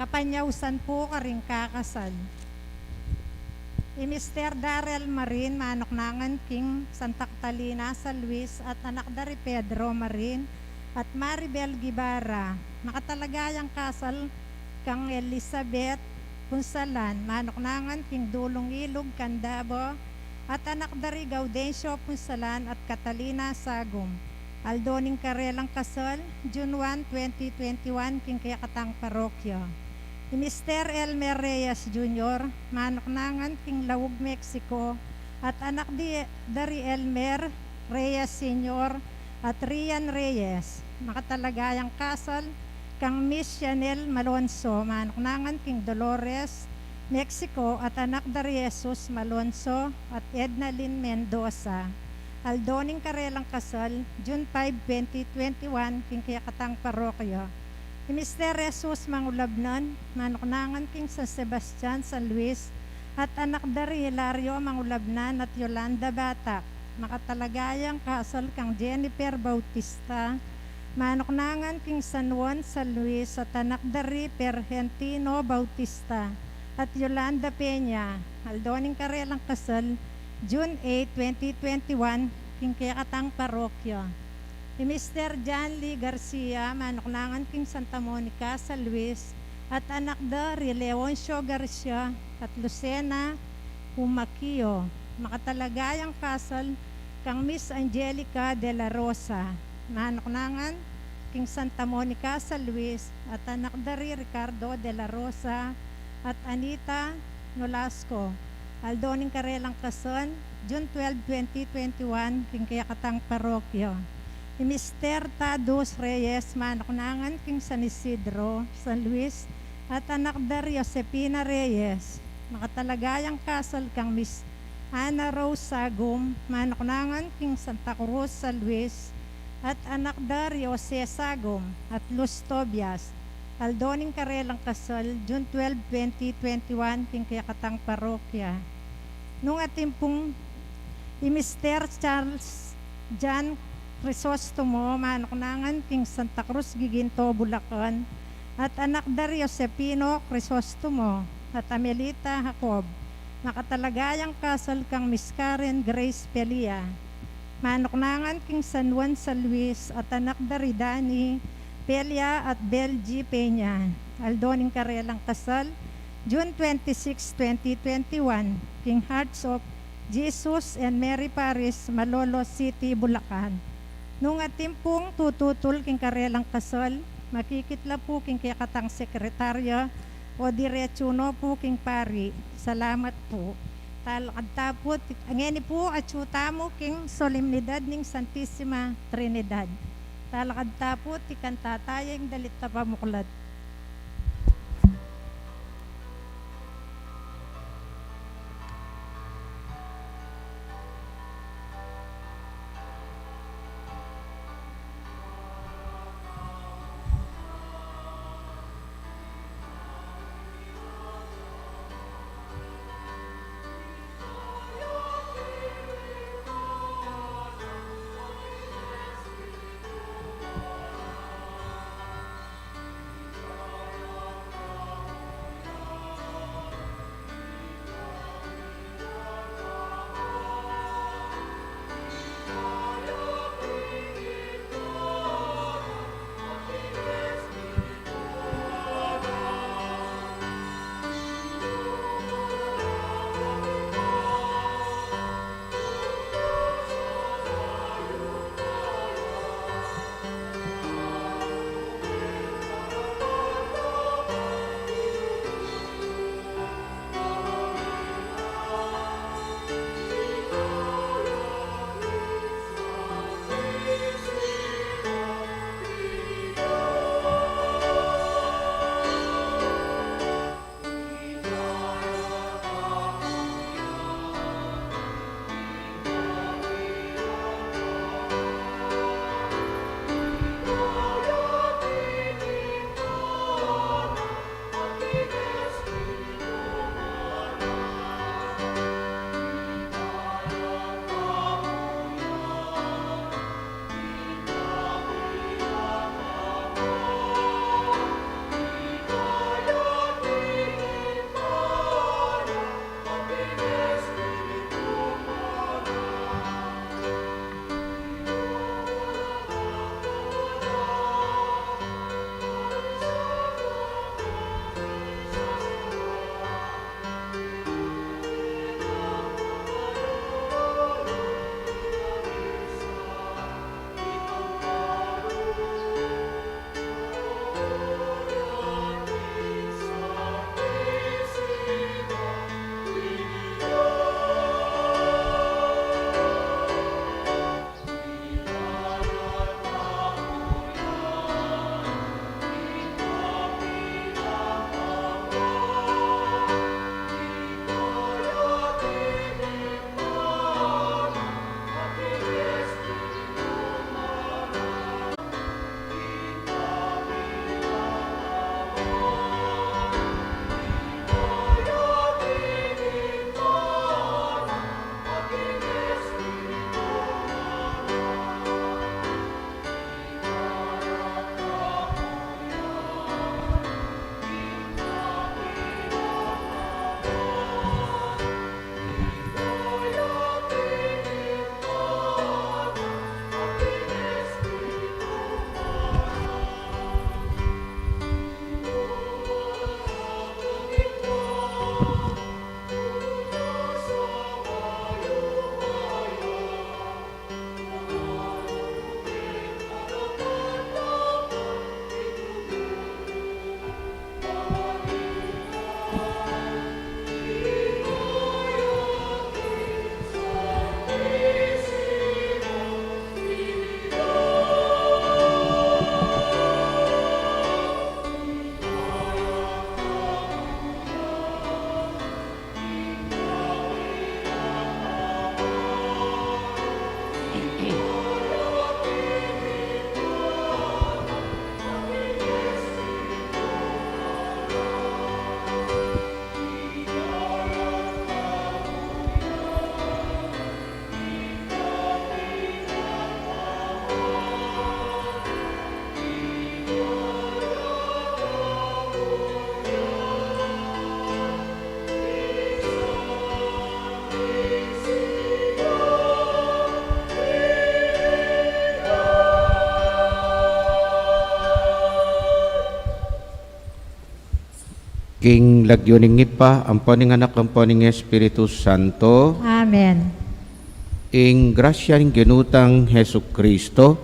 Kapanyausan po karing kakasal. Mr. Darrell Marin, manok nangan King Santa Catalina sa Luis at anak dari Pedro Marin at Maribel Gibara. Makatalagayang kasal kang Elizabeth Punsalan, manok nangan King Dulong Ilog Candabo at anak dari Gaudencio Punsalan at Catalina Sagum. Aldoning Karelang Kasal, June 1, 2021, King Kayakatang Parokya. Mr. Elmer Reyes Jr., manok nangan King Lawag, Mexico, at anak dari Elmer Reyes Sr. at Rian Reyes. Makatalagayang kasal kang Miss Chanel Malonzo, manok nangan King Dolores, Mexico, at anak dari Jesus Malonzo at Edna Lynn Mendoza. Aldoning Karelang Kasal, June 5, 2021, King Kayakatang Parokya. Mr. Jesus Mangulabnan, manok nangan King San Sebastian, San Luis, at anak dari Hilario Mangulabnan at Yolanda Batak. Makatalagayang kasal kang Jennifer Bautista, manok nangan King San Juan, San Luis, at anak dari Pergentino Bautista at Yolanda Peña. Aldoning Karelang Kasal, June 8, 2021, King Kayakatang Parokya. Mr. John Lee Garcia, manok nangan King Santa Monica, San Luis, at anak dari Leoncio Garcia at Lucena Humaquio. Makatalagayang kasal kang Miss Angelica de la Rosa, manok nangan King Santa Monica, San Luis, at anak dari Ricardo de la Rosa at Anita Nolasco. Aldoning Karelang Kasal, June 12, 2021, King Kayakatang Parokya. Mr. Tados Reyes, manok nangan King San Isidro, San Luis, at anak dari Josepina Reyes. Makatalagayang kasal kang Miss Ana Rose Sagum, manok nangan King Santa Cruz, San Luis, at anak dari Jose Sagum at Luz Tobias. Aldoning Karelang Kasal, June 12, 2021, King Kayakatang Parokya. Nung atimpong Mr. Charles John Crisostomo, manok nangan King Santa Cruz, Giginto, Bulacan, at anak dari Josepino Crisostomo at Amelita Jacob. Makatalagayang kasal kang Miss Karen Grace Pelia, manok nangan King San Juan, San Luis, at anak dari Dani Pelia at Belgi Peña. Aldoning Karelang Kasal, June 26, 2021, King Hearts of Jesus and Mary Paris, Malolo City, Bulacan. Nung atimpong tututul King Karelang Kasal, makikitla po King Kayakatang Sekretarya o Diretsuno po King Pari. Salamat po. Talakad angeni po at mo King Solemnidad ning Santissima Trinidad. Talakad tapot ikan tatayang dalit na pamuklad. King lagyoning ipa, amponing anak, amponing Espiritu Santo, Amen. ing grasya ning ginutang Hesu Kristo,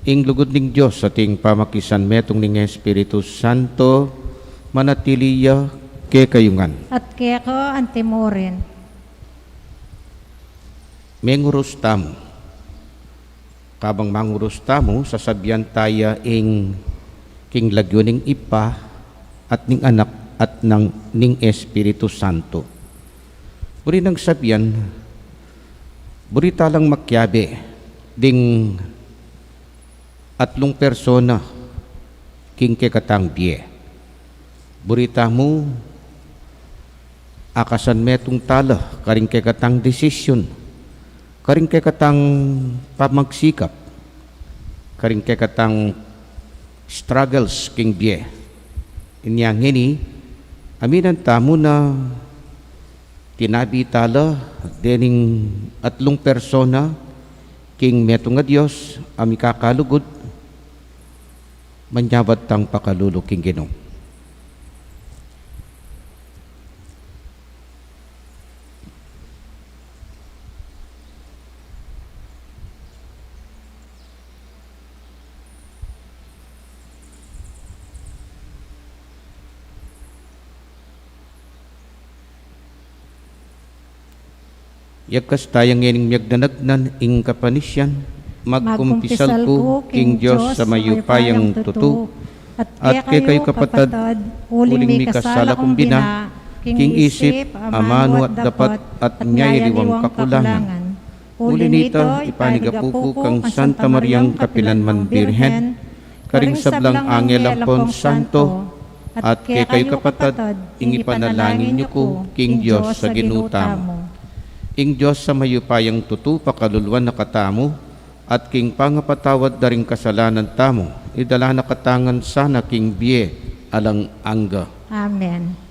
ing lugod ning Diyos sa ting pamakisan metong ning Espiritu Santo, manatiliya ke kayungan. At kaya ko antimurin. Mengurus tamu. Kabang mangurus tamu, sasabihan taya ing king lagyoning ipa at ning anak at ning Espiritu Santo. Buri nang sabihan, buri talang makyabe ding atlong persona king kekatang biye. Burita mo akasan metong tala karing kekatang desisyon, karing kekatang pamagsikap, karing kekatang struggles king biye. Inyang ini aminan tamo na tinabi tala dening atlong persona king metong nga Diyos ami kakalugod manyabat tang pakalulok king Ginoo. Yakas tayang yening miyagdanagnan ing kapanisyan, magkumpisal ko king Diyos sa mayupayang tutu, at kay kayo kapatad, uling mi kasala kong bina, king isip, amano at dapat, at nyayiliwang kakulangan. Uli nito, ipanigapu kang Santa Mariang Kapilanman Birhen, karing sablang angel ampon santo, at kay kayo kapatad, ing ipanalangin niyo ko, king Diyos sa ginutamo. Ing Diyos sa mayupayang tutu, pakaluluan na katamo, at king pangapatawad daring kasalanan tamo, idala na katangan sana king biye alang angga. Amen.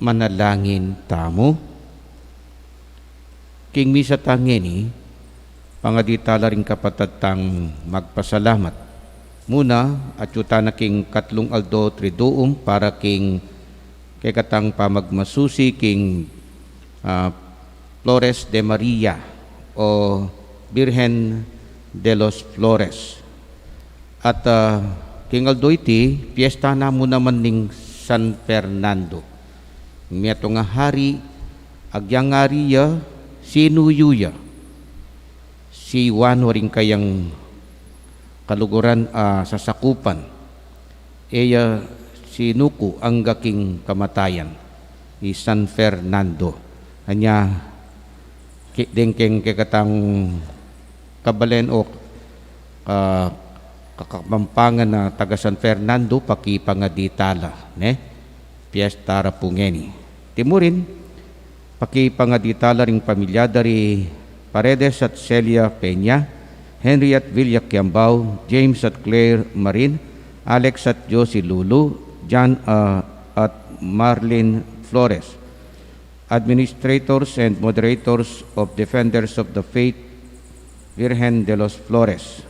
manalangin tamo. King misa tangeni, pangaditala rin kapatad tang magpasalamat. Muna, at yuta na king katlong aldo triduum para king katang pamagmasusi king Flores de Maria o Virgen de los Flores. At king aldo iti, piyesta na mo naman ning San Fernando. Miyato nga hari, agyang ariya, sinuyuya. Si Juan waring kayang kaluguran sa sakupan. Eya sinuku ang gaking kamatayan. Ni San Fernando. Anya, dengkeng kekatang kabalen o kakapampangan na taga San Fernando pakipangaditala. Piesta rapungeni. Timurin, pakipangaditala ring pamilya dari Paredes at Celia Peña, Henry at Villa Quiambao, James at Claire Marin, Alex at Josie Lulu, John at Marlene Flores, administrators and moderators of Defenders of the Faith, Virgen de los Flores,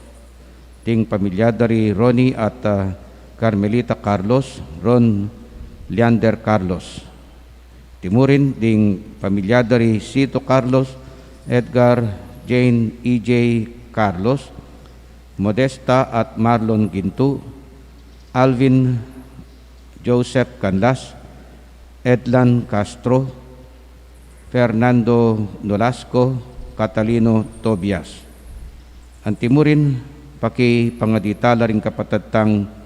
ting pamilya dari Ronnie at Carmelita Carlos, Ron Leander Carlos. Timurin ding pamilya dari Sito Carlos, Edgar, Jane, E.J. Carlos, Modesta at Marlon Gintu, Alvin Joseph Canlas, Edlan Castro, Fernando Nolasco, Catalino Tobias. Antimurin, pangaditala ring kapatadtang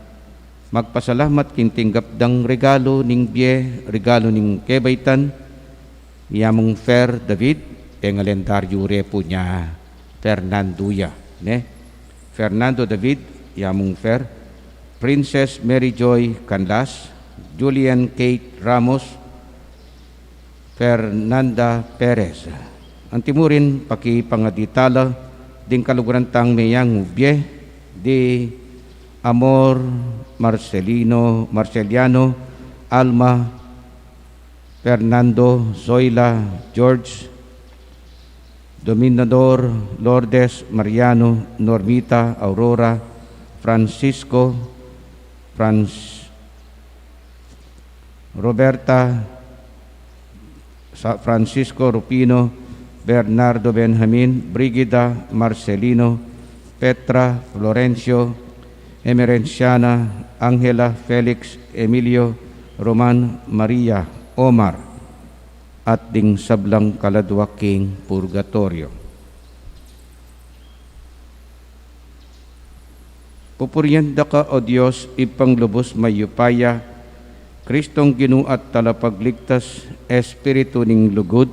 magpasalamat kintinggap dang regalo ning bie, regalo ning kebaytan, yamong Fer David, pengalendaryo repo niya, Fernandoya. Fernando David, yamong Fer, Princess Mary Joy Canlas, Julian Kate Ramos, Fernanda Perez. Antimurin, pakipangaditala, ding kaluguran tang meyang ubye, di Amor Marceliano, Alma, Fernando, Zoila, George, Dominador, Lourdes, Mariano, Normita, Aurora, Francisco, Roberta, Francisco Rupino, Bernardo Benjamin, Brigida Marcelino, Petra Florencio, Emerenciana, Angela Felix Emilio, Roman Maria Omar, at ding sablang kaladwaking purgatorio. Pupurianda ka, O Diyos, ipanglubos mayupaya, Kristong ginuat talapagligtas, Espiritu ning lugod,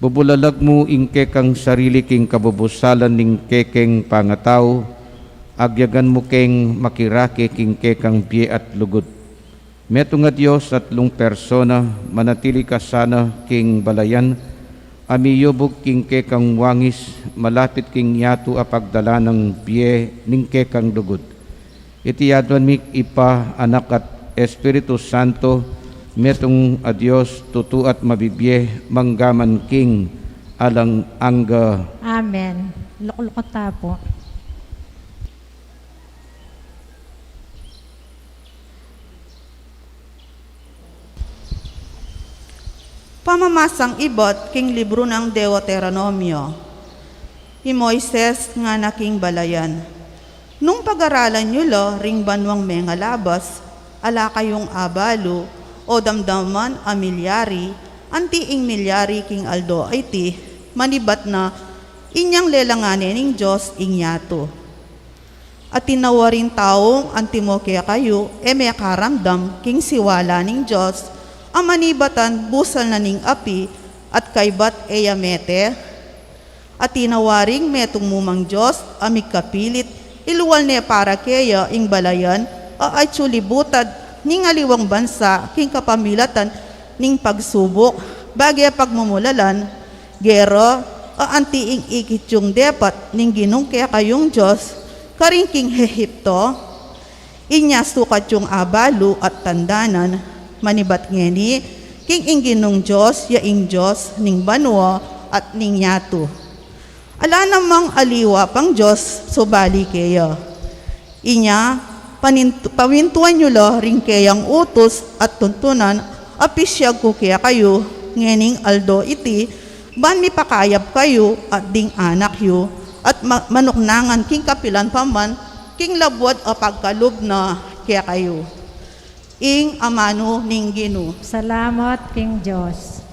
bubulalag mo ingke kang sarili king kabubusalan ning kekeng pangataw, agyagan mo keng makirake king kekang biye at lugod. Meto nga Diyos at lung persona, manatili ka sana king balayan, amiyubog king kekang wangis, malapit king yato apagdala ng biye ning kekang lugod. Itiyadwan mik ipa anak at Espiritu Santo, metong a Diyos, tutu at mabibye, manggaman king alang angga. Amen. Lukulukot po. Pamamasang ibot king libro ng Deuteronomio. Ni Moises nga naking balayan. Nung pag-aralan nyo lo, ring banwang mengalabas, ala kayong abalo, o damdaman a milyari, antiing milyari king aldo iti, manibat na inyang lelanganin ning Diyos ingyato. At tinawarin taong antimo kaya kayo, may karamdam king siwala ning Diyos, amanibatan busal na ning api at kaybat eyamete at tinawaring metong mumang Diyos amig kapilit iluwal ne para kaya ing balayan ay tsulibutad ning aliwang bansa king kapamilatan ning pagsubok bagay pagmumulalan gero antiing ikit yung depat ning ginong kaya kayong Diyos karing king Ehipto inya sukat yung abalo at tandanan manibat ngeni, king ingginong Diyos, yaing Diyos, ning banwa at ning yato. Ala namang aliwa pang Diyos, subali kayo. Inya, pamintuan nyo lo ring kayang utos at tuntunan, apisyag ko kaya kayo, ngening aldo iti, ban mi pakayap kayo at ding anak yu, at manuknangan king kapilan paman, king labwat o pagkalub na kaya kayo. Ing amano ning Ginoo. Salamat, King Diyos.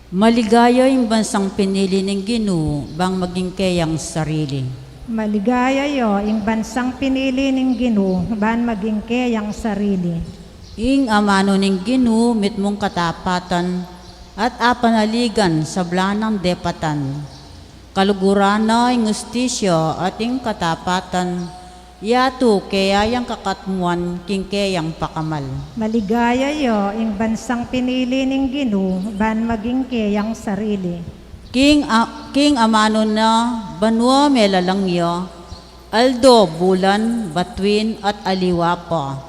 Maligaya yung bansang pinili ng Ginoo, bang maging kayang sarili. Maligaya yo, ing bansang pinili ng Ginoo, ban maging kayang sarili. Ing amano ng Ginoo, mitmong katapatan, at apanaligan sa blanang depatan. Kalugurana ing ustisyo at ing katapatan, yato kayayang kakatmuan king kayang pakamal. Maligaya yo, ing bansang pinili ng Ginoo, ban maging kayang sarili. King amano na banwa melalangyo, aldo bulan, batuin at aliwa pa.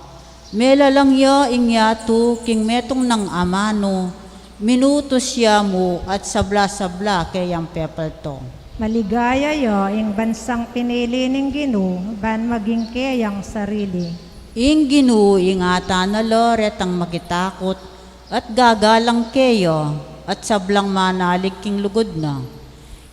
Melalangyo ingyatu king metong ng amano, minutos siya mo at sabla-sabla kayang pepalto. Maligaya yo, ing bansang pinili ng Ginoo, ban maging kayang sarili. Ing Ginoo ingata na loret ang makitakot at gagalang keyo at sablang manalig king lugod na.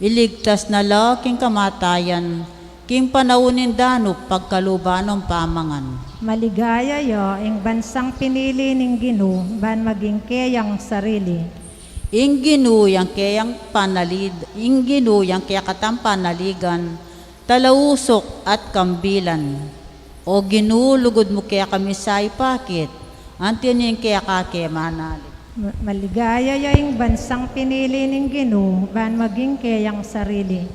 Iligtas na lo king kamatayan, king panaunin danup pagkalubanong pamangan. Maligaya yo, ing bansang pinili ng Ginoo, ban maging kayang sarili. Ing Ginoo yang kayang panalid, ing Ginoo yang kaya panaligan, talausok at kambilan. O Ginoo, lugod mo kaya kami sa ipakit, antin yung kaya kake manalig. Maligaya yo, ing bansang pinili ng Ginoo, ban maging kayang sarili.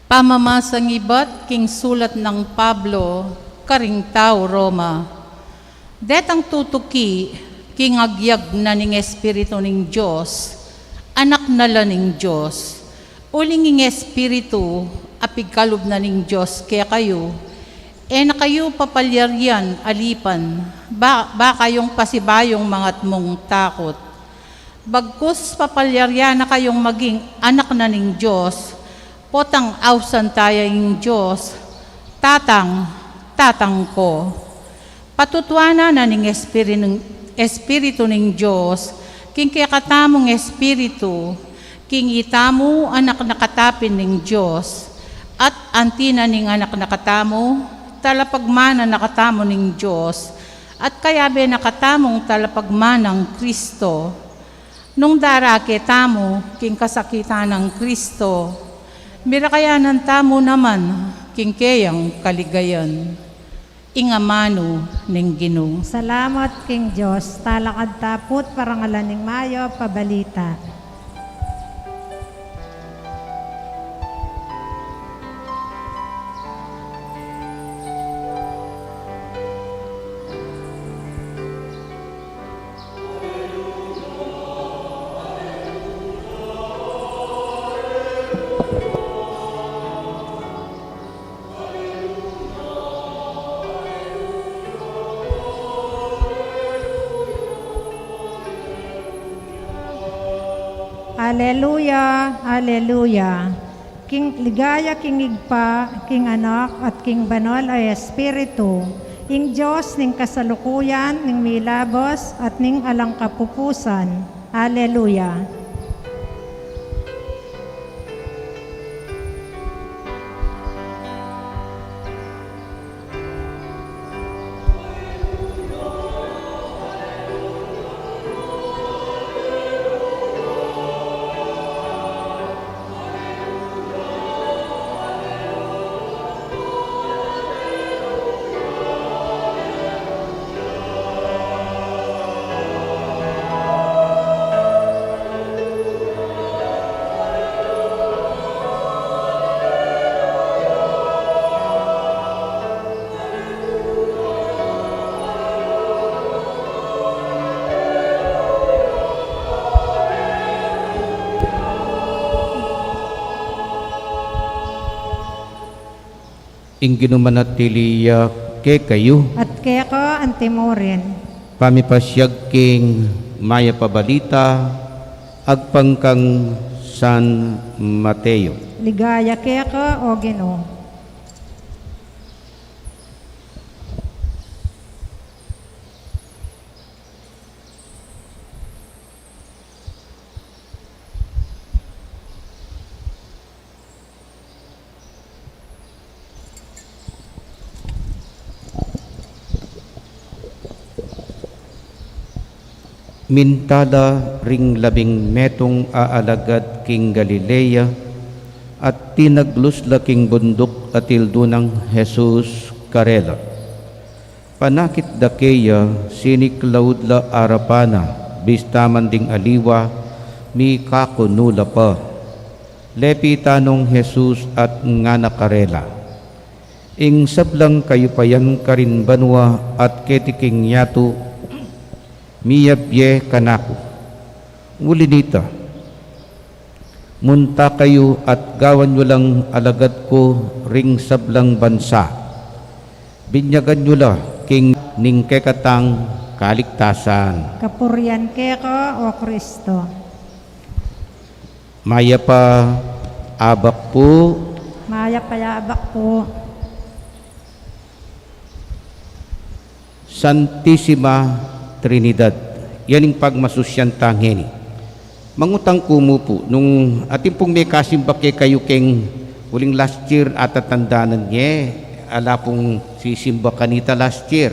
Pamamasang iba't king sulat ng Pablo, karing tao Roma. Detang tutuki, king agyag na ning Espiritu ning Diyos, anak na la ning Diyos. Uling ing Espiritu, apigkalub na ning Diyos, kaya kayo, na kayo papalyaryan, alipan, ba kayong pasibayong mangat mong takot. Bagkus papalyaryan na kayong maging anak na ning Diyos, potang awsan tayang Diyos, tatang ko. Patutuana na ning Espiritu ning Diyos, king kakatamong Espiritu, king itamu anak nakatapin ning Diyos, at antina ning anak nakatamo, talapagmana nakatamo ning Diyos, at kayabe nakatamong talapagmanang Kristo. Nung darake tamo, king kasakitan ng Kristo, mirakayanan tamo naman, king kayang kaligayan. Ingamano ning Ginoo. Salamat, King Diyos, talakad tapot, parangalan ning mayo, pabalita. Hallelujah, hallelujah. King ligaya, king igpa, king anak, at king banal ay Espiritu. Ing Diyos, ning kasalukuyan, ning milabos, at ning alang kapupusan. Hallelujah. ingginumanatiliya ke kayo, at keko antimorin. pamipasyag king maya pabalita, agpangkang San Mateo. Ligaya keko o Ginoo. Mintala ring 12 metong aalagad king Galilea, at tinaglusla king bundok atil dunang Jesus karela. Panakit dakeya siniklaudla arapana, bistaman ding aliwa, mi kakunula pa. Lepi tanong Jesus at nga nakarela. Ing sablang kayo payan karin banwa at ketiking yato, miyabye kanako. Ngulinita, munta kayo at gawan nyo lang alagad ko ring sablang bansa. Binyagan nyo la king ning kekatang kaligtasan. Kapurian keko o Kristo. Maya pa abak po, Maya payabak po. Santissima Trinidad. Yan yung pagmasusyan tangeni. Mangutang kumo po, nung ating pong may kasimbake kayo keng huling last year at tatandanan niya, ala pong sisimba kanita last year.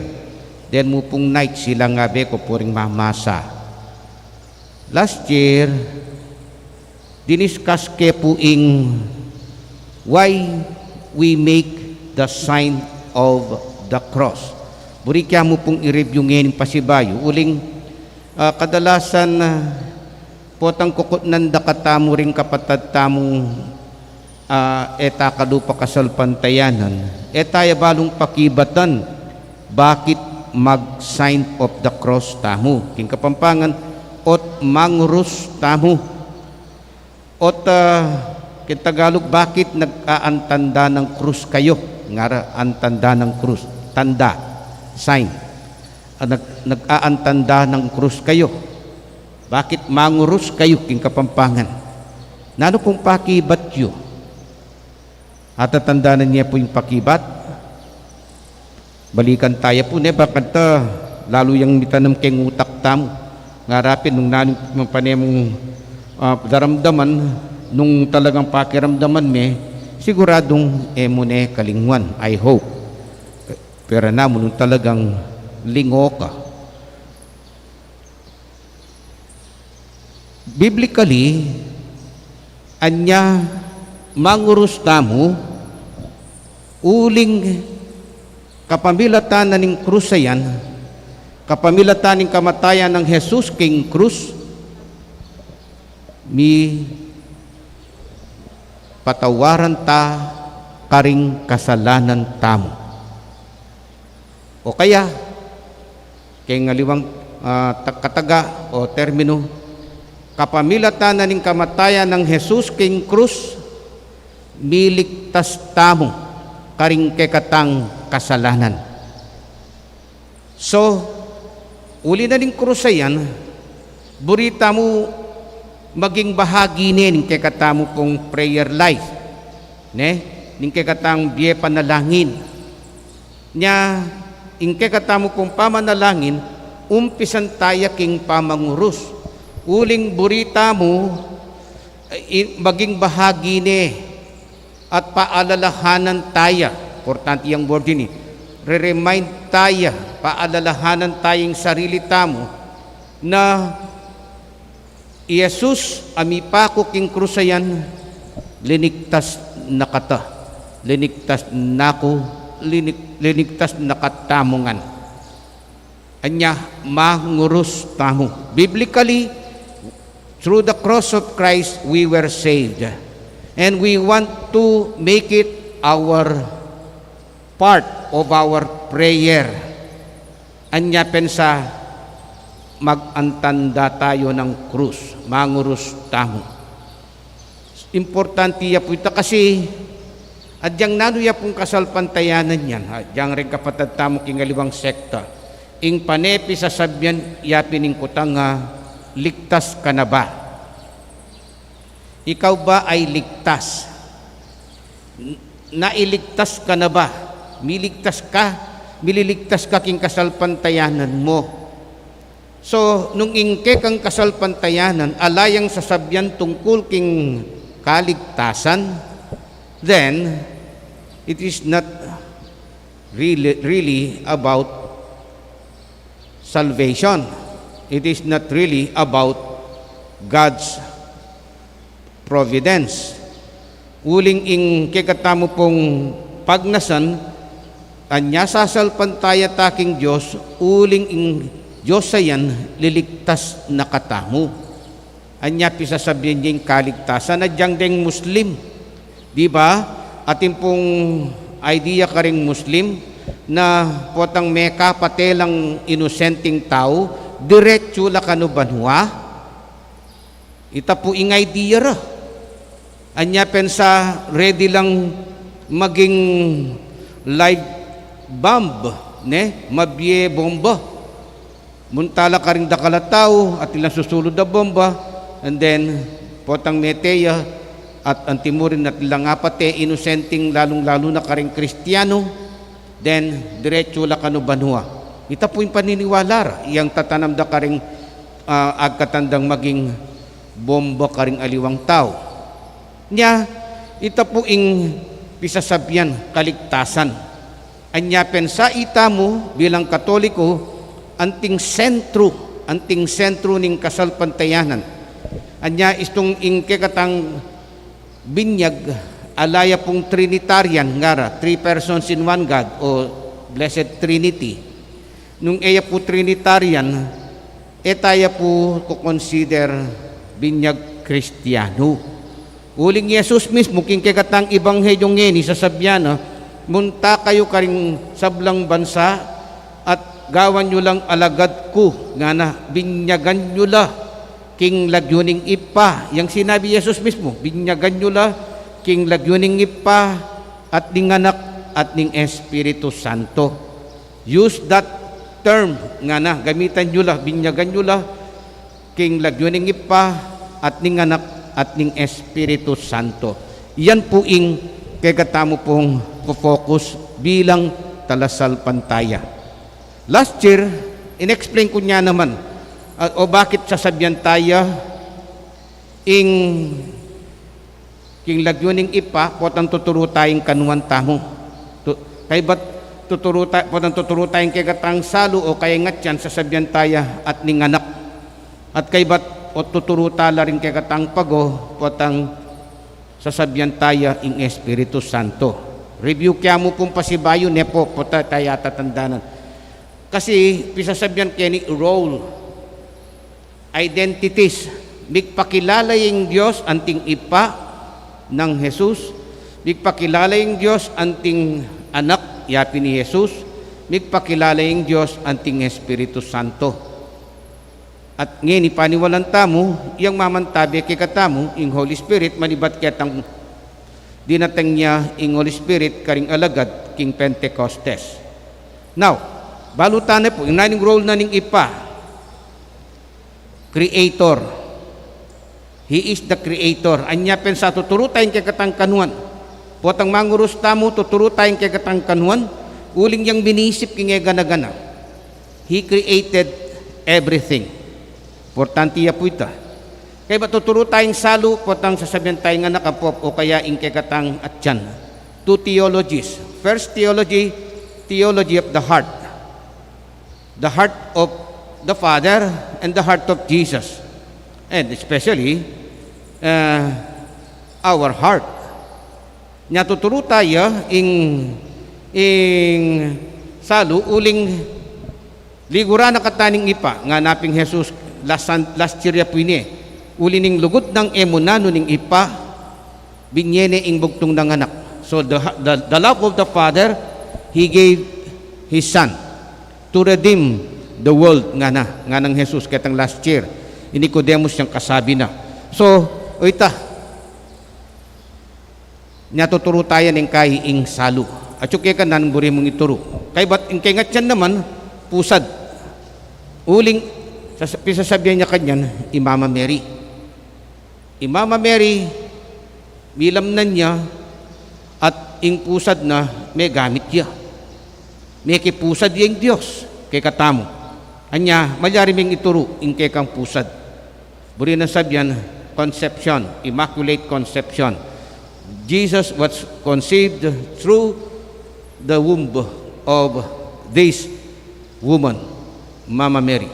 Then mo pong night sila nga be ko puring mamasa. Last year, diniscuss ke po ing why we make the sign of the cross. Burikya mo pong i-review ngayon pasibayo. Uling kadalasan potang kukot ng dakatamo rin kapatad tamong eta kalupa kasalpantayanan. Etaya balong pakibatan, bakit mag-sign of the cross tamo? King Kapampangan, ot mangurus tamo. Ot Tagalog, bakit nag-aantanda ng krus kayo? Ngara, antanda ng krus. Tanda. Sign. Nag-aantanda ng krus kayo. Bakit mangurus kayo king Kapampangan? Nano pong pakibat yun? At tatandanan niya po yung pakibat. Balikan tayo po ne, bakit lalo yung mitanam keng utak tamo. Ngarapin nung nanong panemong daramdaman, nung talagang pakiramdaman me, siguradong emone kalingwan, I hope. Pero naman nung talagang lingo ka. Biblically, anya mangurus tamo, uling kapamilatan na ning krusayan, kapamilatan ning kamatayan ng Jesus king krus, mi patawaran ta karing kasalanan tamo. O kaya, kay ngaliwang kataga o termino, kapamilatan na ning kamatayan ng Jesus king krus, miligtas tamo karing kekatang kasalanan. So, uli na ning krusayan, burita mo maging bahagi ning kekatamo pong prayer life, ne? Ning kekatang biye panalangin nya. Ingke katamo pong pamanalangin, umpisan taya king pamangurus. Uling burita mo, maging bahagi ni at paalalahanan taya. Importante yung word ini. Re-remind taya, paalalahanan tayong sarili tamo na Jesus amipako king krusayan, linigtas nakata, linigtas nako, linigtas na katamungan. Anya mangurus tamo. Biblically, through the cross of Christ, we were saved. And we want to make it our part of our prayer. Anya pensa, mag-antanda tayo ng krus, mangurus tamo. Importante ya po ito kasi At diyang nanuya pong kasalpantayanan yan, diyang rin kapatid tamo kingaliwang sekta, ing panepi sa sabyan yapining kutang ligtas ka na ba? Ikaw ba ay ligtas? Nailigtas ka na ba? Miligtas ka? Mililigtas ka king kasalpantayanan mo. So, nung ingke kang kasalpantayanan, alayang sasabyan tungkol king kaligtasan, then, it is not really about salvation. It is not really about God's providence. Uling ing kikatamo pong pagnasan, anya sasalpantaya taking Diyos, uling ing Diyos sayan liligtas na katamo. Anya pisasabihin niya yung kaligtasan na diyang deng Muslim. Di ba? Ating pong idea ka ring Muslim na potang meka patelang inosenteng tao, diretso la kanubanwa. Ita po ing idea ra. Anya pensa ready lang maging live bomb, ne? Mabye bomba. Muntala ka rin dakala tao at ilang susulod na bomba, and then potang meteya at antimurin at ilang apate inosenteng lalong-lalo na ka rin Kristiyano, then diretso la kanubanwa. Ita po yung paniniwala, iyang tatanam da ka rin agkatandang maging bomba ka rin aliwang tao. Nya, ita po ing pisasabyan kaligtasan. Anya pensa ita mo bilang Katoliko, anting sentro ning kasalpantayanan. Anya istong ingke katang binyag alaya pong Trinitarian ngara, 3 persons in one God o Blessed Trinity. Nung eya po Trinitarian, etaya po kukonsider binyag Kristiyano. Uling Yesus mismo kingke katang ibanghelyong ngeni sasabyana, munta kayo karing sablang bansa at gawan nyo lang alagad ko nga na binyagan nyo la king lagyuning ipa. Yang sinabi Jesus mismo, binyagan nyo la king lagyuning ipa at ning anak at ning Espiritu Santo. Use that term nga na, gamitan nyo la, binyagan nyo la king lagyuning ipa at ning anak at ning Espiritu Santo. Yan po ing kagatamo pong focus bilang talasal pantaya. Last year, inexplain ko niya naman o bakit sasabihan tayo ing king lagyuning ipa potang tuturo tayong kanuan tamo. Kay ba't potang tuturo tayong kagatang salo o kaya ngatyan sasabihan tayo at ning anak. At kay ba't o tuturo tala rin kagatang pago potang sasabihan tayo ing Espiritu Santo. Review kaya mo pong pasibayo nepo pota tayo tatandanan. Kasi pisasabihan kaya ni role, identities, migpakilala yung Diyos anting ipa ng Jesus, migpakilala yung Diyos anting anak, yapi ni Jesus, migpakilala yung Diyos anting Espiritu Santo. At ngayon ipaniwalan tamo, yung mamantabi kay katamo, yung Holy Spirit, manibat kaya tang dinatang niya yung Holy Spirit karing alagad king Pentecostes. Now, balutan na po, yung naning role na ning ipa, Creator. He is the Creator. Anya pensa tuturo tayong kay kanuan. Potang mangurus tamo, tuturo tayong kay kanuan, uling yang binisip king gana-gana. He created everything. Importante ya po ita. Kaya ba tuturo tayong salo, potang sasabihan tayong anak apop o kaya ing kay katang atyan. 2 theologies. First theology of the heart. The heart of the Father and the heart of Jesus, and especially our heart. Nya tuturo tayo ing salo uling ligura na kataning ipa nga naping Jesus last year po ini ulining lugod ng emunano ning ipa binyene ing bugtong ng anak. So the love of the Father, He gave His Son to redeem the world nga ng Jesus katang last year. Nicodemus siyang kasabi na. So, oita, Nya tuturo tayo ng kay ing salo. At yung kaya nan buri mong ituro. Kay ba't ing kaya nga naman, pusad. Uling, pisasabihan niya kanyan, Imama Mary. Imama Mary, milam na niya, at ing pusad na may gamit niya. May kipusad yung Diyos, kay katamo. Anya, malyari ming ituro, ing kay kang pusad. Buri na sabihan, conception, immaculate conception. Jesus was conceived through the womb of this woman, Mama Mary.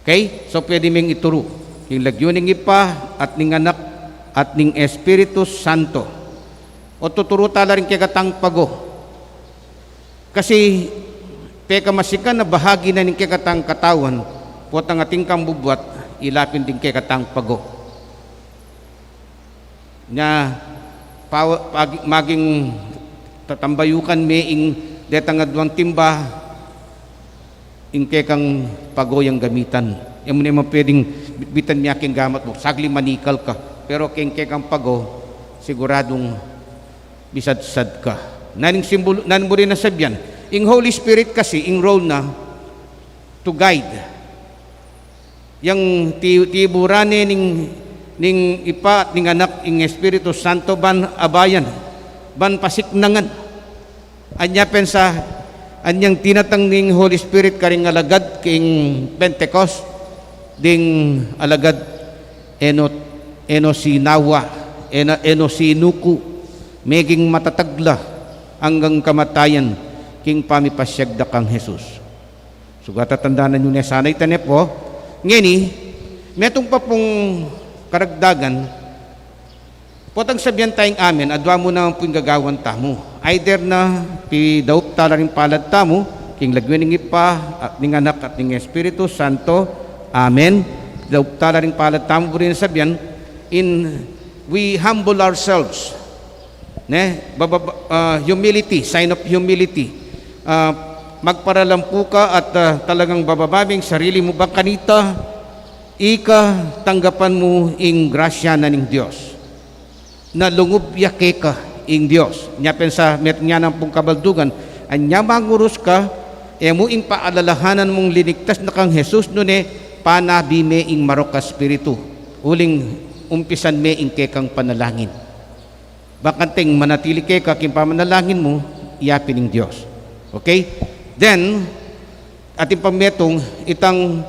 Okay? So pwede ming ituro. Yung lagyuning ipa at ning anak at ning Espiritu Santo. O tuturo tala rin kay katang pago. Kasi peka masikan na bahagi na ning kay katang katawan, potang ating kang bubuat, ilapin din kay katang pago. Nya maging tatambayukan me ing detangadwang timba ing kekang pagoyang gamitan. Yung muna mo pwedeng bitan niya king gamat mo. Sagli manikal ka. Pero king kekang pago, siguradong bisad-sad ka. Naning simbolo, naning mo rin nasabyan. Ing Holy Spirit kasi, ing role na to guide. Yang tiburane ning ipa at ning anak ing Espiritu Santo ban abayan ban pasiknangan anya pensa anyang tinatang ning Holy Spirit karing alagad king Pentecost ding alagad enosinawa enosinuku meging matatagla hanggang kamatayan king pamipasyagda kang Jesus. Sugata tandaan nyo na sanay tanep po ngeni metong pa pong karagdagan, potang sabihan tayong amin, adwa mo naman po yung gagawan tamo. Either na pidaup tala rin palad tamo, king lagwin ng ipa, at ng anak at ng Espiritu Santo, amen. Daup tala rin palad tamo po rin sabihan, we humble ourselves. Humility, sign of humility. Magparalampu ka at talagang babababing sarili mo ba kanita, ika tanggapan mo ing grasya na ning Diyos na lungob yake ka ing Diyos nya pensa met nya nang pong kabaldugan anya mangurus ka mo ing paalalahanan mong liniktas na kang Jesus no ne panabi me ing maroka spiritu uling umpisan me ing kekang panalangin bakanting manatili keka king pamanalangin mo iyapin ing Diyos. Okay, then ating pametong itang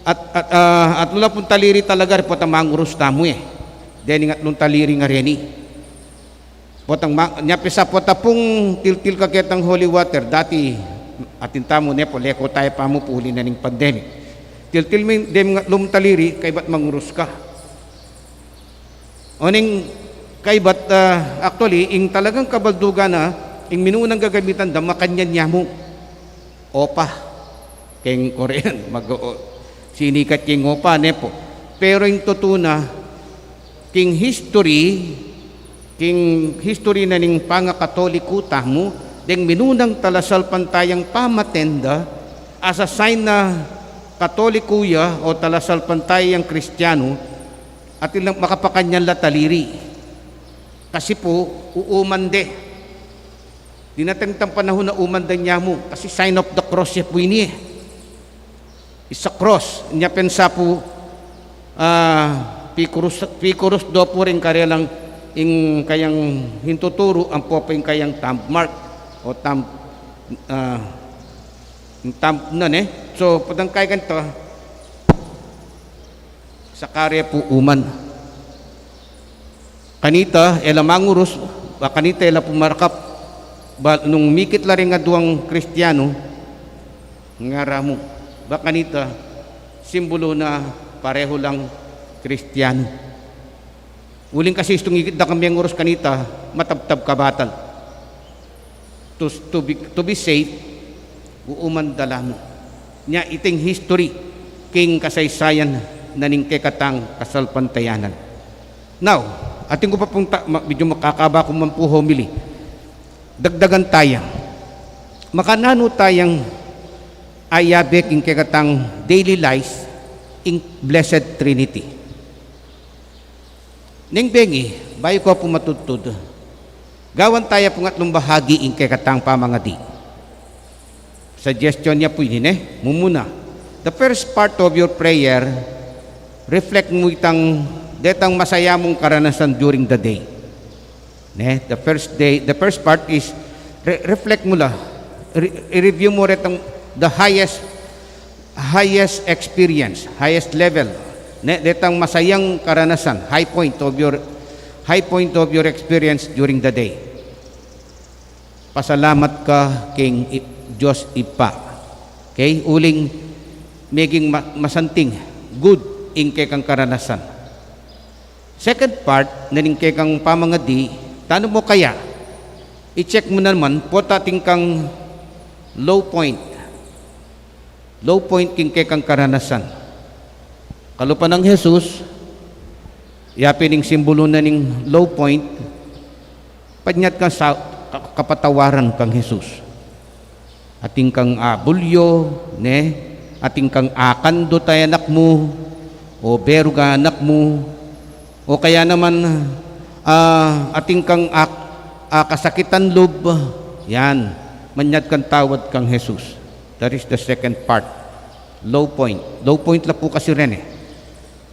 at lula pong taliri talaga po ang mangurus tamo Deni nga nung taliri nga reni. Potang nyapisa po pong tiltil kaketang holy water. Dati atin tamo nepo leko tayo pa mo puli na ning pandemic. Tiltil mo dem nga lum taliri kay bat mangurus ka. Oning kay bat actually ing talagang kabaldugan na ing minunang gagamitan da makanyan niya mo. Opa. Keng Korean sinikat king opa nepo. Pero yung tutuna king history na ning pangakatoliko tamo deng minunang talasal pantayang pamatenda as a sign na katolikuya o talasal pantayang Kristiyano at ilang makapakanyan lataliri kasi po uumande dinatangtang panahon na umanda niya mo kasi sign of the cross ya po ini isa cross niya pensa po pikurus do po rin karelang ing kayang hintuturo ang po yung kayang thumb mark o thumb nun so padang kay ganito sa karya po uman kanita ela mangurus kanita ela pumarkap nung mikit la rin nga duwang Kristiyano nga ramo baka nita simbolo na pareho lang Kristiyano. Uling kasi itong ikit na kami ang oras kanita matabtab kabatan to be safe uumandala mo nya iting history king kasaysayan na ning kekatang kasalpantayanan. Now ating ko pa pong medyo makakaba kung man po homily dagdagan tayang makanano tayang ayabek ing kekatang daily life ing Blessed Trinity. Ning bengi, bayo ko po matutod. Gawan tayo po ngatlong bahagi in kay katang pamangadi. Suggestion niya po yun mumuna. The first part of your prayer, reflect mo itang detang masaya mong karanasan during the day. The first part is reflect mo la. I-review mo retang the highest experience, highest level. Detang masayang karanasan, high point of your experience during the day. Pasalamat ka king Diyos ipa. Okay? Uling maging masanting, good in kay kang karanasan. Second part, naning kay kang pamangadi, tano mo kaya? I-check mo naman po tating kang low point. Low point king kay kang karanasan. Kalupan ng Jesus, yapining simbolo na ning low point, panyat kang sa kapatawaran kang Jesus. Ating kang bulyo, ating kang akando tayo anak mo, o bero ka anak mo, o kaya naman ating kang kasakitan loob, yan, manyat kang tawad kang Jesus. That is the second part, low point. Low point la po kasi rin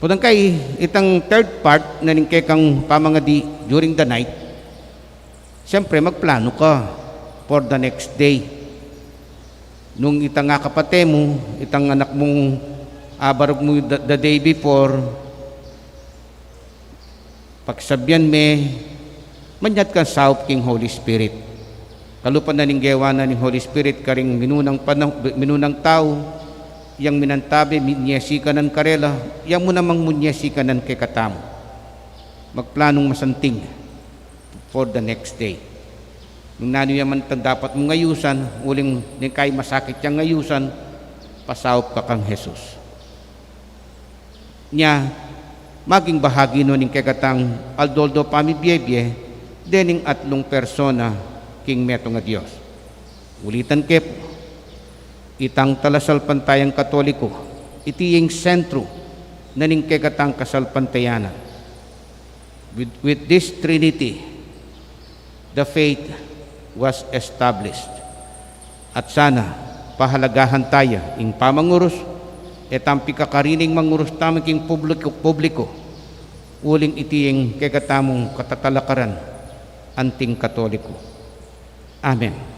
Pudang kay itang third part na kay kang pamangadi during the night, siyempre magplano ka for the next day. Nung itang nga kapate mo, itang anak mong abarog mo the day before, pagsabyan me, manyat kang saup king Holy Spirit. Kalupan na ning gawa na ning Holy Spirit karing minunang tao, yang minantabi, minyesi ka ng karela, yang mo namang munyesi ka ng kay katamo. Magplanong masanting for the next day. Nung nano yaman dapat mong ngayusan, uling kay masakit yung ngayusan, pasawap ka kang Jesus. Nya, maging bahagi nun ng kay katang aldoldo pamibiyebye, dening atlong persona king meto nga Diyos. Ulitan kep, itang talasalpantayang Katoliko, itiyeng sentro na ning kegatang kasalpantayanan. With this Trinity, the faith was established. At sana, pahalagahan tayo ing pamangurus, etang pikakarining mangurus tamang king publiko, uling itiyeng kegatamong katatalakaran, anting Katoliko. Amen.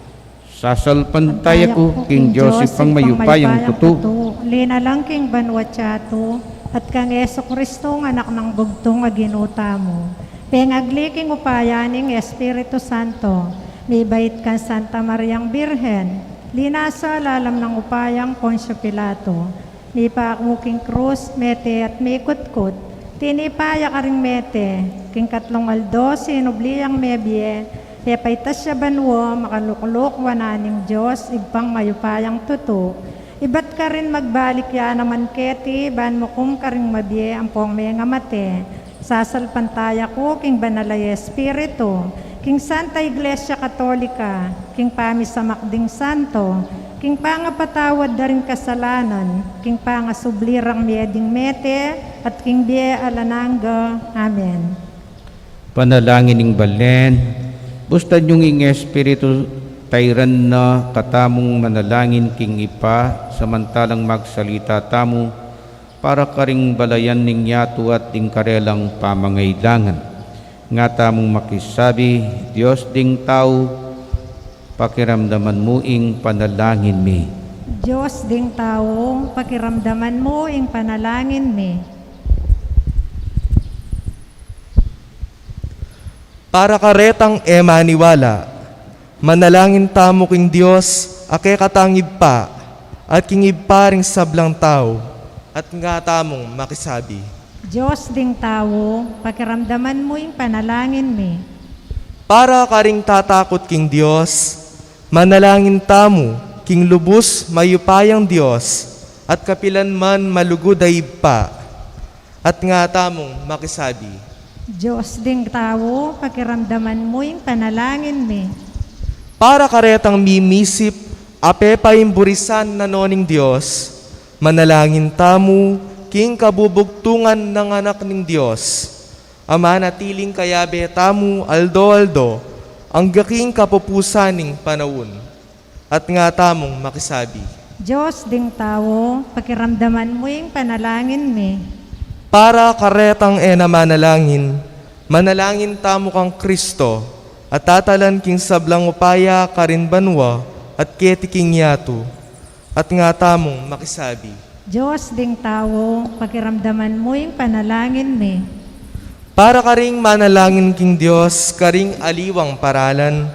Sasalpantaya ko, King Joseph, pang mayupayang tuto. Lina lang king banwatsato, at kang Yeso Kristo, anak ng bugtong aginuta mo. Pengagliking upayaning Espiritu Santo, may bait ka Santa Mariang Birhen, linasa lalam ng upayang Poncio Pilato, may paakmuking krus, mete at may kutkut, tinipaya ka ring mete, king katlong aldo, sinubliyang mebye, paitas siya banwo, makaluklok wananing Diyos, igpang mayupayang tuto. Ibat ka rin magbalik ya naman keti, ban mo kung ka rin mabye ang pong may ngamate. Sasalpantaya ko, king banalay Espiritu, king Santa Iglesia Katolika, king pamisamakding santo, king pangapatawad da rin kasalanan, king pangasublirang mieding mete, at king bie alananga. Amen. Panalangin ng balen, bustad yung ing Espiritu tayran na katamong manalangin king ipa, samantalang magsalita tamo, para karing balayan ning yato at ding karelang pamangailangan. Nga tamong makisabi, Diyos ding tao, pakiramdaman mo ing panalangin mi. Diyos ding tao, pakiramdaman mo ing panalangin mi. Para karetang emaniwala, manalangin tamo king Diyos, ake katangib pa, at kingib pa ring sablang tao, at nga tamong makisabi. Diyos ding tao, pakiramdaman mo yung panalangin mi. Para karing tatakot king Diyos, manalangin tamo, king lubos mayupayang Diyos, at kapilan man malugudayib pa, at nga tamong makisabi. Diyos ding tao, pakiramdaman mo yung panalangin mi. Para karetang mimisip, apepayim burisan na noning Diyos, manalangin tamo, king kabubugtungan ng anak ng Diyos, ama natiling kayabe tamo aldo-aldo, ang gaking kapupusaning panahon, at nga tamong makisabi. Diyos ding tao, pakiramdaman mo yung panalangin mi. Para karetang ena manalangin, manalangin tamo kang Kristo, at tatalan king sablang upaya karin banwa, at ketiking yato, at nga tamong makisabi. Diyos ding tao, pakiramdaman mo yung panalangin mi. Para karing manalangin king Diyos, karing aliwang paralan,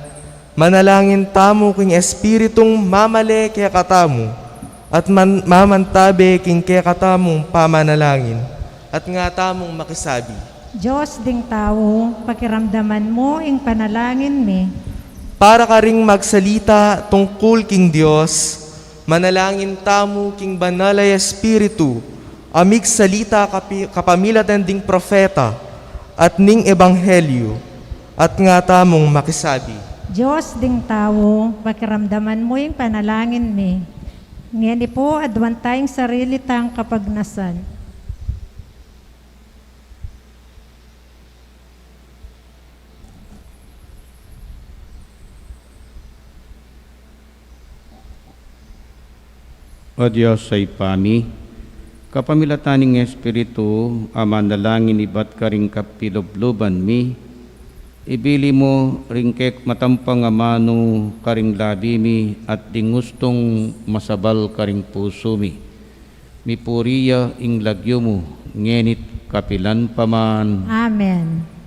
manalangin tamo king Espiritong mamale kaya katamo, at mamantabe king kaya katamong pamanalangin, at nga tamong makisabi. Diyos ding tao, pakiramdaman mo yung panalangin mi. Para karing magsalita tungkol king Diyos, manalangin tamo king banalay Espiritu, amig salita kapamilatan ding profeta, at ning ebanghelyo, at nga tamong makisabi. Diyos ding tao, pakiramdaman mo yung panalangin mi. Ngayon po, adwan tayong sarili tang kapagnasan. O Diyos ay pami, kapamilataning Espiritu, ama nalangin ibat ka ring kapilobloban mi, ibili mo ringkek matampang amano karing labi mi, at dingustong masabal karing puso mi. Mipuriya ing lagyo mo, ngenit kapilan paman. Amen.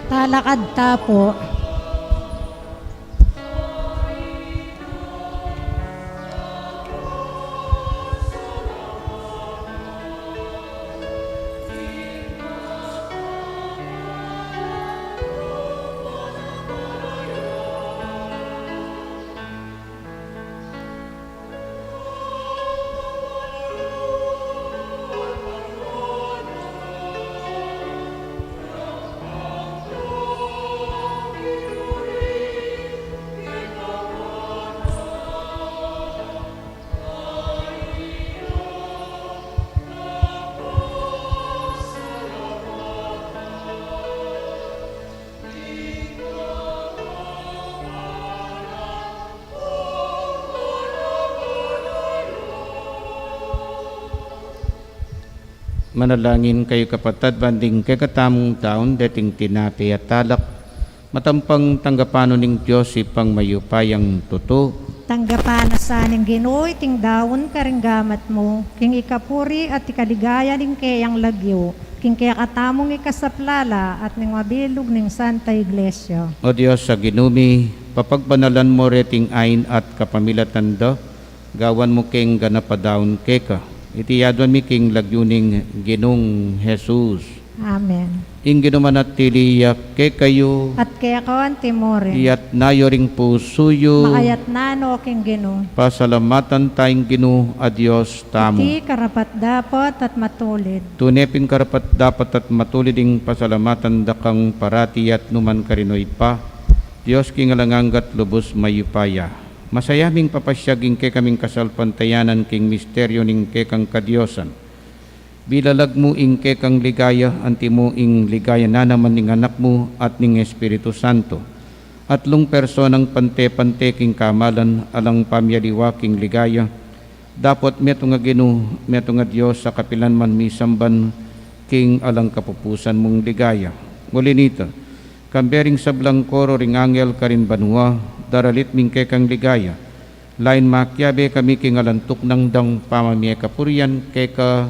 Talakad ta po. Manalangin kayo kapatid, banding kay katamong taon, dating tinapi at talak, Matampang tanggapano ning Diyos ipang mayupayang tuto. Tanggapan na sa ning Ginoo iting dawon karinggamat mo, king ikapuri at ikaligaya ning kayang lagyo, king kaya katamong ikasaplala at ning mabilog ning Santa Iglesia. O Diyos sa ginumi, papagbanalan mo reting ain at kapamilatan do, gawan mo king ganapadaon keka. Itiyadwan mi king lagyuning Ginong Jesus. Amen. Ing ginuman at tiliyak ke kayo, At kaya kawan timore, iyat nayo ring pusuyo, makayat nano king Ginoo. pasalamatan tayong Ginoo a Diyos tamo. Iti karapat dapat at matulid. Tunepin karapat dapat at matulid ing pasalamatan dakang parati at numan karinoy pa. Diyos king alanganggat lubos mayupaya. Masayaming papasyaging ke kaming kasalpantayanan king misteryo ning kekang kadyosan. Bilalag mo ing kekang ligaya, anti mo ing ligaya na naman ning anak mo at ning Espiritu Santo. Atlong personang pante-pante king kamalan alang pamyaliwa king ligaya. Dapat meto nga Ginoo, meto nga Diyos sa kapilan man misamban king alang kapupusan mong ligaya. Muli nito, kambering sablang koro ring angel karin banwa, daralit ming kekang ligaya. Lain makyabe kami king alantok ng dang pamamie kapurian keka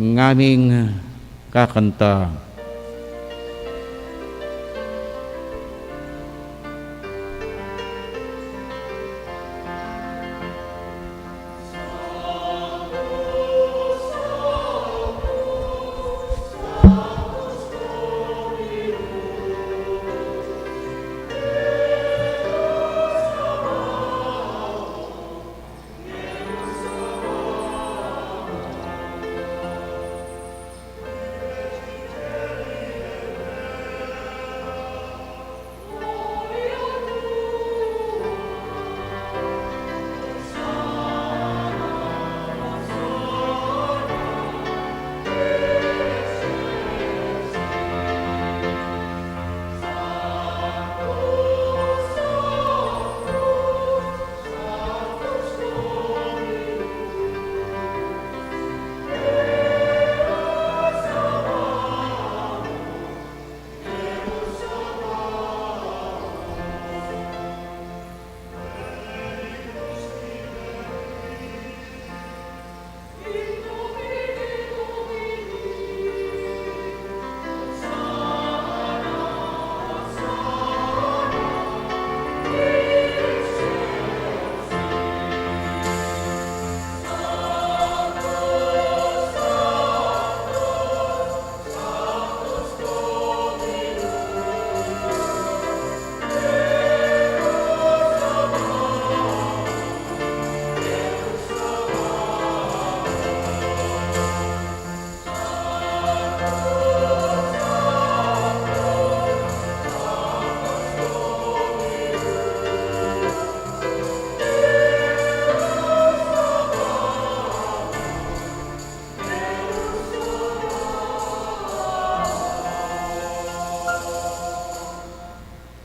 ngaming kakanta.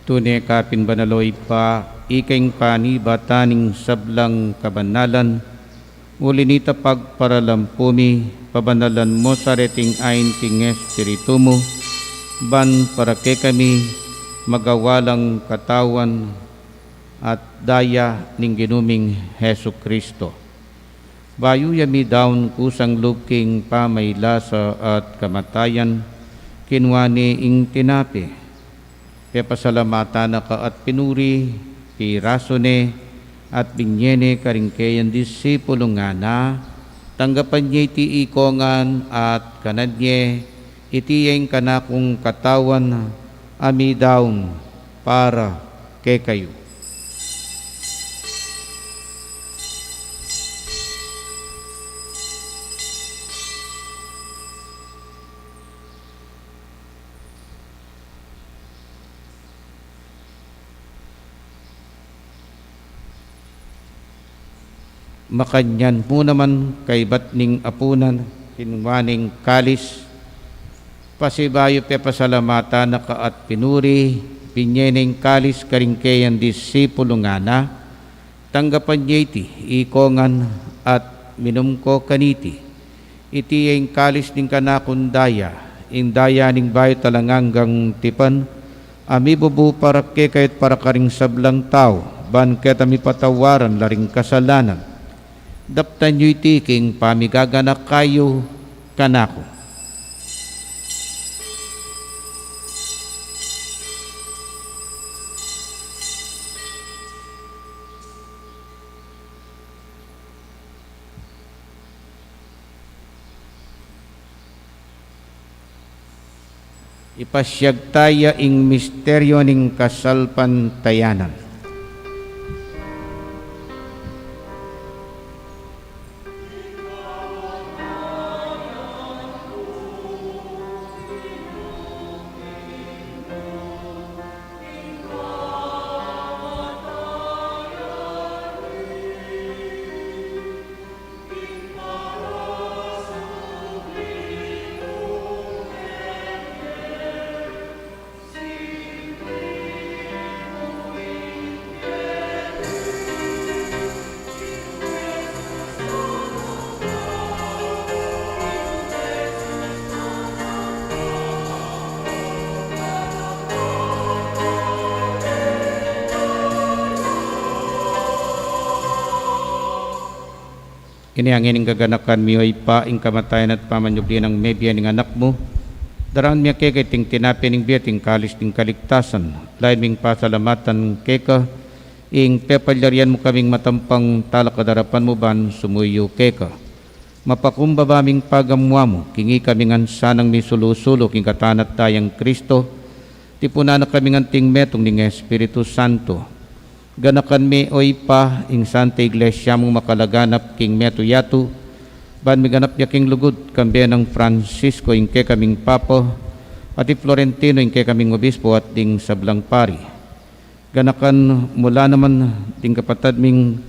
Tunay kapin banaloy pa, ikaing panibataning sablang kabanalan, ulinita pagparalampumi, pabanalan mo sa reting ain king Espiritu mo, ban para ke kami magawalang katawan at daya ning ginuming Hesu Kristo. Bayu yami daun kusang lubking pamaylasa at kamatayan, kinwani ing tinapi. Pasalamatan na ka at pinuri, pirasone, at binyene karingkeyan disipulo nga na, tanggapan niya iti ikongan at kanadye, itiyeng kanakong katawan, amidawn para ke kayo. Makanyan mo naman kay batning apunan, kinwaning kalis, pasibayo pe pasalamata na ka at pinuri, pinyeneng kalis karingkeyan disipulo nga na, tanggapan niya iti, ikongan at minum ko kaniti, iti yung kalis ning kanakundaya, indaya ning bayo talanganggang tipan, Ami bubu para ke kahit para karing sablang tao, ban ket ami patawaran laring kasalanan. Daptan nyo'y tiking pamigaganak kayo kanako. Ipasyag taya ing misteryo ning kasalpantayanan. Ini ang ining gaganakan miyoy pa ing kamatayan at pamanyubli ng mebiya ning anak mo. Daraan miya kay ting tinapi ning biya ting kalis ting kaligtasan. Lain ming pasalamatan keka ing pepalyarian mo kaming matampang talakadarapan mo ban sumuyo keka. Mapakumbaba ming pagamwa mo, kingi kaming ansanang may sulusulo king katanat tayang Kristo. Tipuna na kaming anting metong ning Espiritu Santo. Ganakan mi oy pa ing Santa Iglesia mong makalaganap king meto yatu, ban mi ganap niya king lugod kambe ng Francisco ing ke kaming Papa, at Florentino ing ke kaming Obispo at ding sablang pari. Ganakan mula naman ding kapatad ming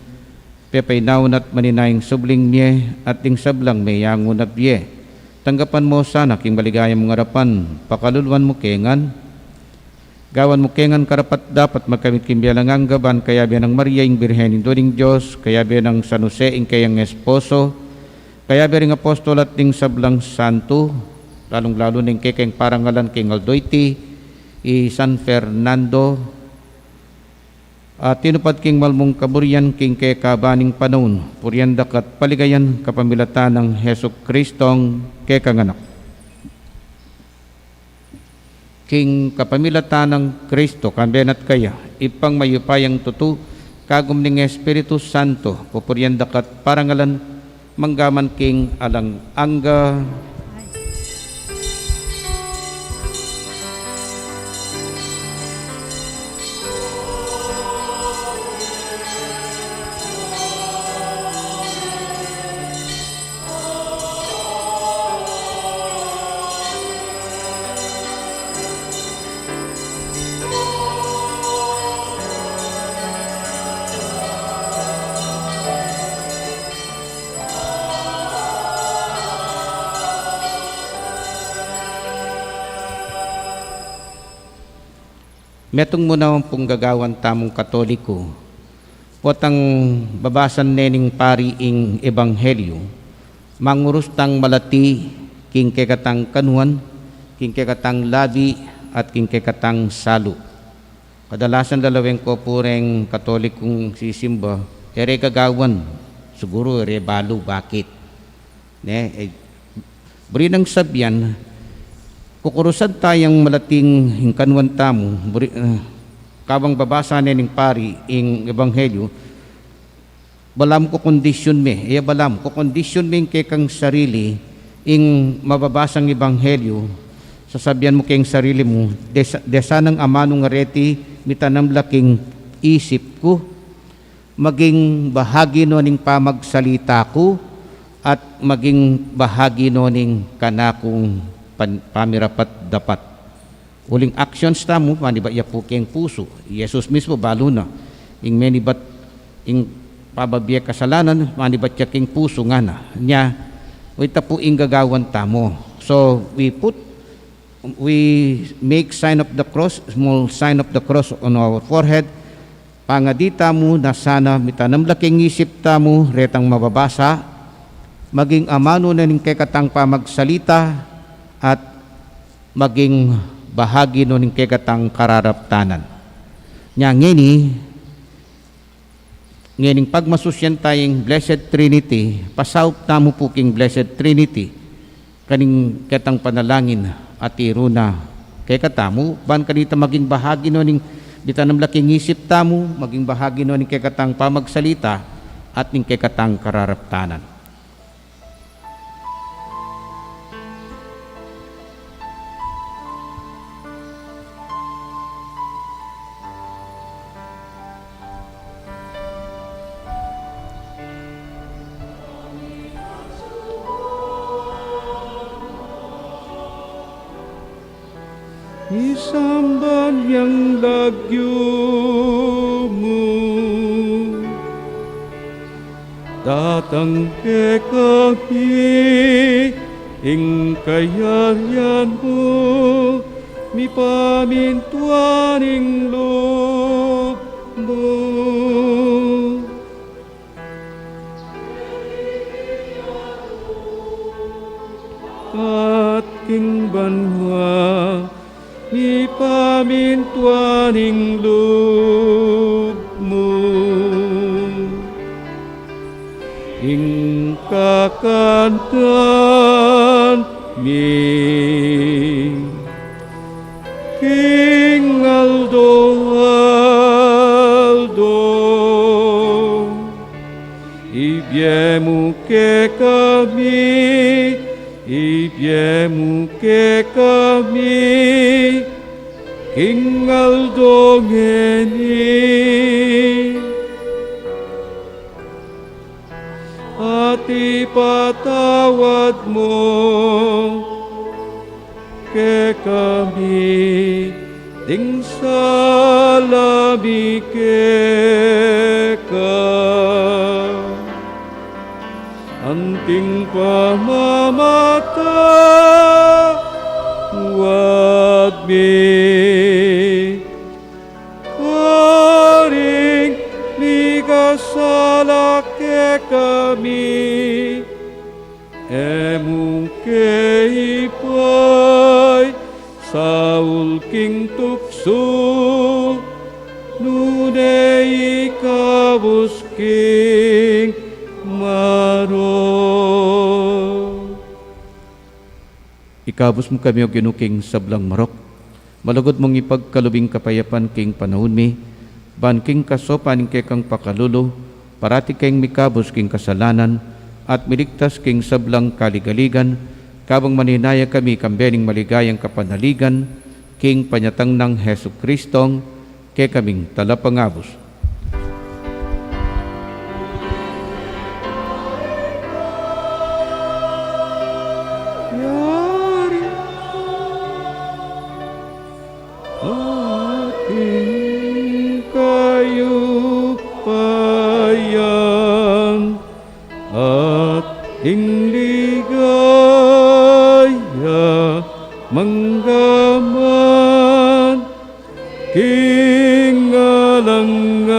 pepainaon at maninayang subling miye at ding sablang may yangon na biye. Tanggapan mo sana king maligayang mong harapan, pakaluluan mo kengan, gawan mo kengan karapat dapat magkamit kimbiyalang ang gaban kaya biya ng Maria ing Birhen Induning Diyos, kaya biya ng San Jose ing kayang esposo, kaya biya ring apostol at ding sablang santo, lalong-lalo ning kekeng parangalan king Aldoyti, San Fernando, at tinupad king malmong kaburyan king kay kabaning panahon, puryandak at paligayan kapamilatan ng Hesus Kristong kekanganak. King kapamilatan ng Kristo, kambenat kaya, ipang mayupayang tutu, kagum ning Espiritu Santo, pupuryandak at parangalan, manggaman king alang angga. Metong muna pong gagawan tamong Katoliko, potang babasan nening pari ing Ebanghelyo, mangurustang malati, king kekatang kanuan, king kekatang labi, at king kekatang salu. Kadalasan dalaweng ko pureng Katolikong sisimba, ere gagawan, siguro ere balo, bakit? Brinang sabyan, kukurusan tayong malating hingkanwan tamo, kabang babasa nening pari ing Ebanghelyo, balam ko kondisyon me, balam ko kondisyon me kay kang sarili, ing mababasang Ebanghelyo, sasabihan mo kayong sarili mo, desanang amanong areti, mitanam laking isip ko, maging bahagi no ning pamagsalita ko, at maging bahagi no ning kanakong pamirapat dapat. Uling actions tamo, maniba iya po keng puso. Jesus mismo balo na. Ing menibat, ing pababiya kasalanan, manibat iya keng puso nga na. Nya, ita po ing gagawan tamo. So, we make sign of the cross, small sign of the cross on our forehead. Pangadita mo na sana mitanam laking isip tamo, retang mababasa, maging amano na ning kekatang pamagsalita, at maging bahagi no ning kegatang kararaptanan. Nya ngening pagmasusyan tayong Blessed Trinity, pasaup tamo po king Blessed Trinity, kaning ketang panalangin at iruna kay katamu, ban kanita maging bahagi no ning bitanam laking isip tamo, maging bahagi no ning kekatang pamagsalita at ning kekatang kararaptanan. Isamban yang lagyo mo, datang ke kami, ing kayarian mo, mi pamintuaning loob mo. At king banwa, mi pamintuaning loob mo, ing kakantan mi King Aldo ibyemu ke kami, ibyemu ke kami, King Aldo ngeni, at ipatawad mo ke kami, ding salami ke ka, anting pamamata, wag mi karing migasala ke kami, emu ke ipay saul king tukso, nunay ikabus king maro. Ikabus mo kami o ginuking sablang marok, malugod mong ipagkalubing kapayapan king panahon mi, ban king kasopan king kang pakalulo, parati king mikabus king kasalanan, at miligtas king sablang kaligaligan, kabang maninaya kami kambening maligayang kapanaligan, king panyatang ng Hesu Kristong, ke kaming talapangabos. Yari aking kayupayan at ligaya manggaman king alanganggan.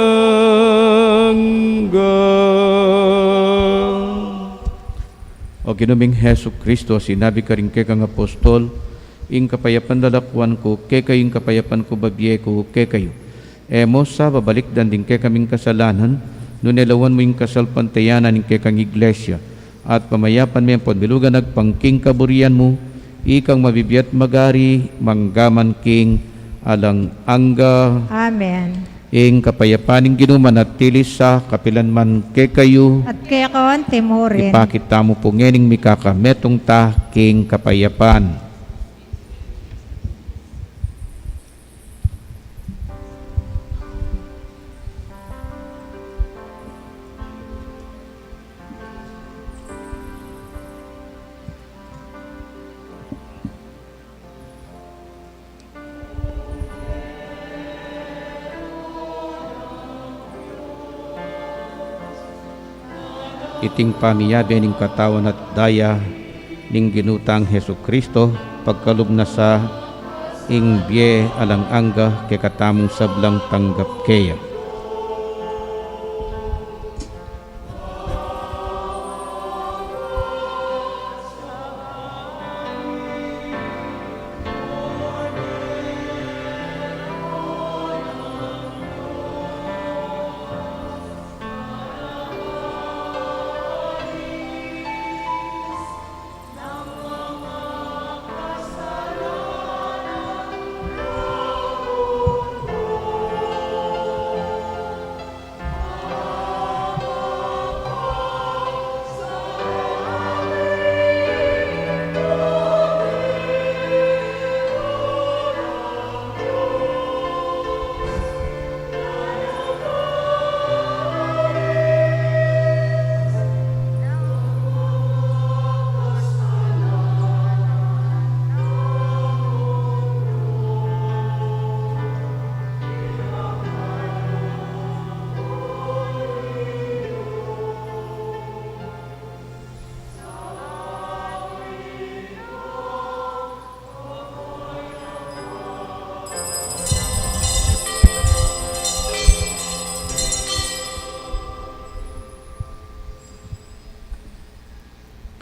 O ginuming Hesu Kristo, sinabi ka rin kang apostol, ing kapayapan lalakwan ko, ke kayong kapayapan ko babye ko, ke kayo. Emo sa babalik dan din ke kaming kasalanan, nunilawan mo yung kasalpantayanan ng ke kang iglesia, at pamayapan mo yung pagbilugan nagpangking kaburian mo, ikang mabibiyat magari, manggaman king, alang angga, Amen. ing kapayapaning ginuman at tilis sa kapilan man ke kayo, At kaya kawan timurin. ipakita mo po ngening mikakametong ta king kapayapan. Iting pamiyabe ning katawan at daya ning ginutang Hesu Kristo, pagkalub na sa ing biye alang angga ke katamong sablang tanggap keya.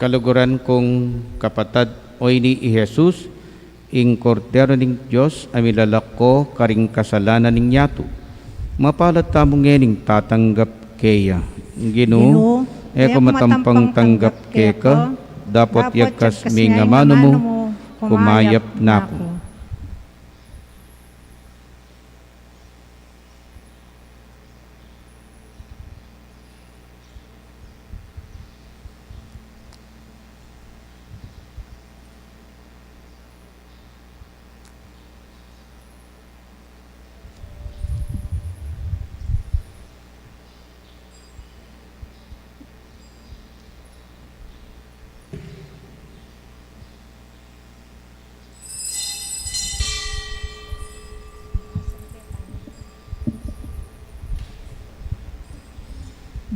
kaluguran kong kapatad oy ni Jesus, ing kordero ning Diyos, amilalako karing kasalanan ning yato. Mapalat tamong ngening tatanggap keya. Ginoo, eko matampang tanggap keka, dapat yakas mi nga mano mo, kumayap nako.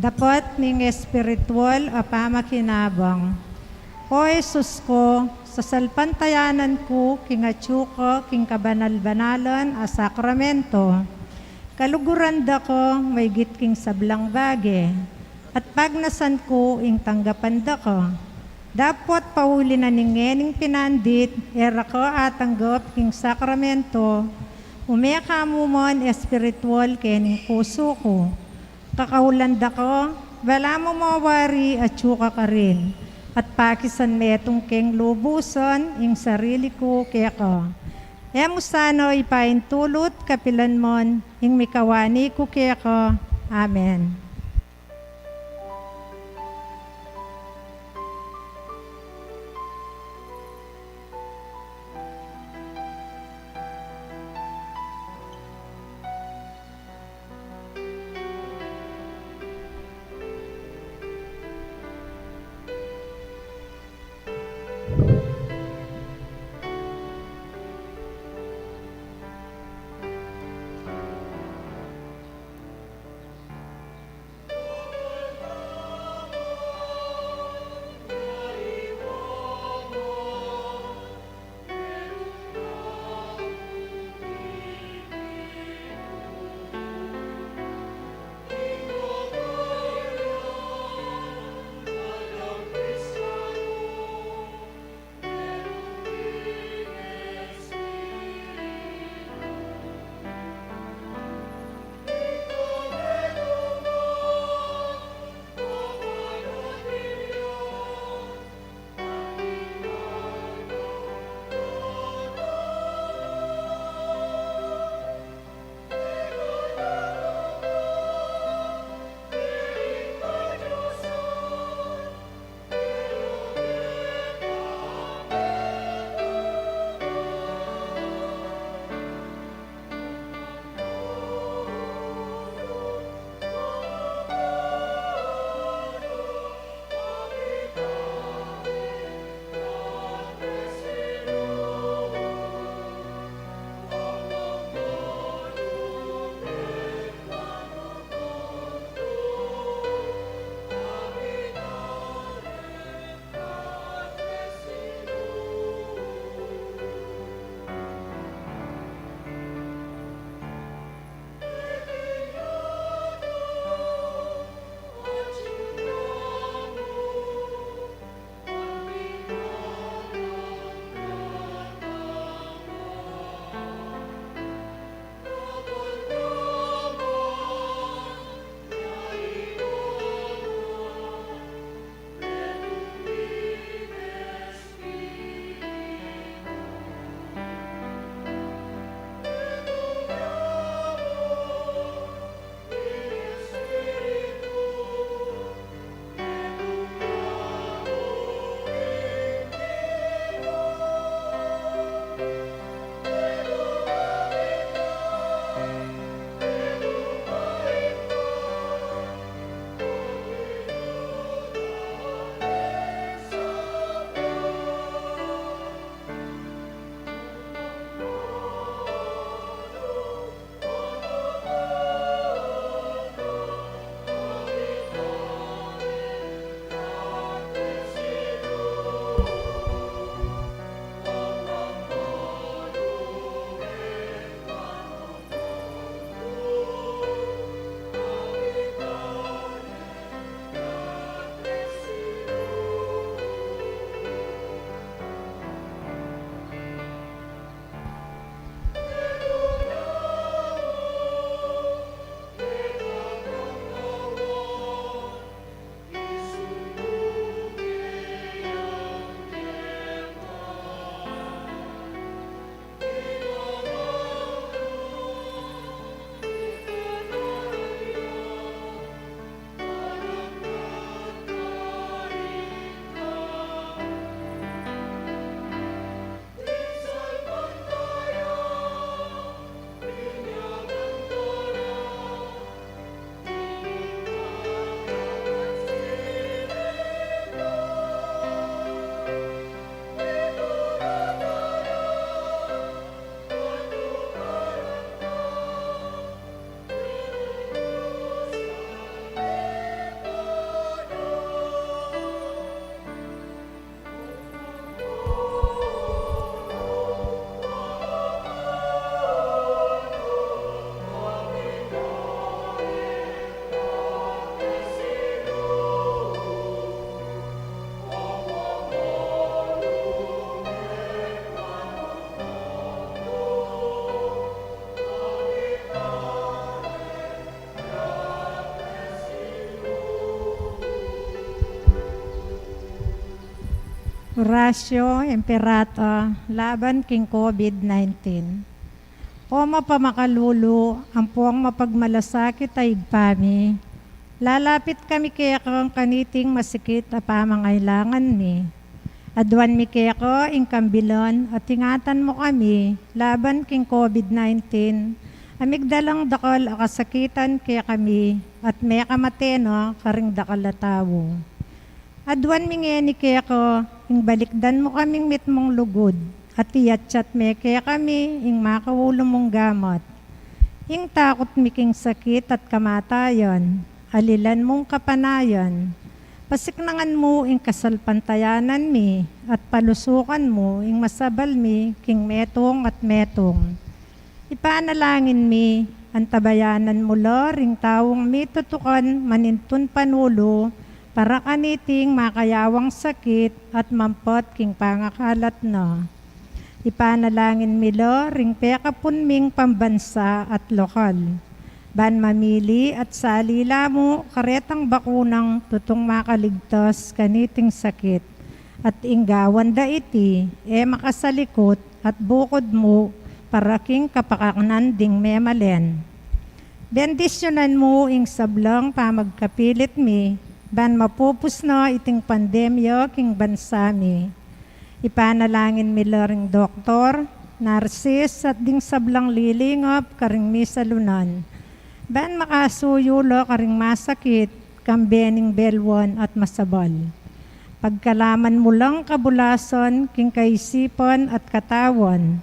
Dapat ning espiritual a pamakinabang. O Jesus ko, sa salpantayanan ko, kingatsuko, king kabanal-banalan a sakramento. Kaluguran da ko, may gitking sablang bage. At pagnasan ko, ing tanggapan da ko. Dapat pauli na ningening pinandit, era ko atanggap king sakramento. Umeka mo mon espiritual kening puso ko. Kakahulanda ko, wala mo mawari at suka ka rin. At pakisan metong keng lubuson, ing sarili ko kaya ko. Emo sano ipaintulot kapilan mon, ing mikawani ko kaya ko. Amen. Horacio Emperato, laban king COVID-19. O mapamakalulo, ang puwang mapagmalasakit ay igpami. Lalapit kami kaya kang kaniting masikit a pamangailangan mi. Adwan mi kaya ko ing kambilon at ingatan mo kami laban king COVID-19. Amigdalang dakal a kasakitan kaya kami at may kamateno karing dakal a tawo. Adwan mi ngeni kaya ko ing balikdan mo kaming mitmong lugod at iyatsyat me kaya kami ing makawulo mong gamot. Ing takot mi king sakit at kamatayon, alilan mong kapanayon. Pasiknangan mo ing kasalpantayanan mi at palusukan mo ing masabal mi king metong at metong. Ipanalangin mi, antabayanan mo lo ring tawong mi tutukan manintun panulo para kaniting makayawang sakit at mampot king pangakalat no. Ipanalangin mi lo ring pekapun ming pambansa at lokal. Ban mamili at salila mo karetang bakunang tutong makaligtas kaniting sakit. At inggawan da iti, makasalikot at bukod mo para king kapakanan ding memalen. Bendisyonan mo ing sablang pamagkapilit mi, ban mapupus na iting pandemya king bansa mi. Ipanalangin mi ring doktor, narsis at ding sablang lilingap karing mi salunan. Ban makasuyo lo karing masakit, kambening belwan at masabal. Pagkalaman mo lang kabulason, king kaisipan at katawan.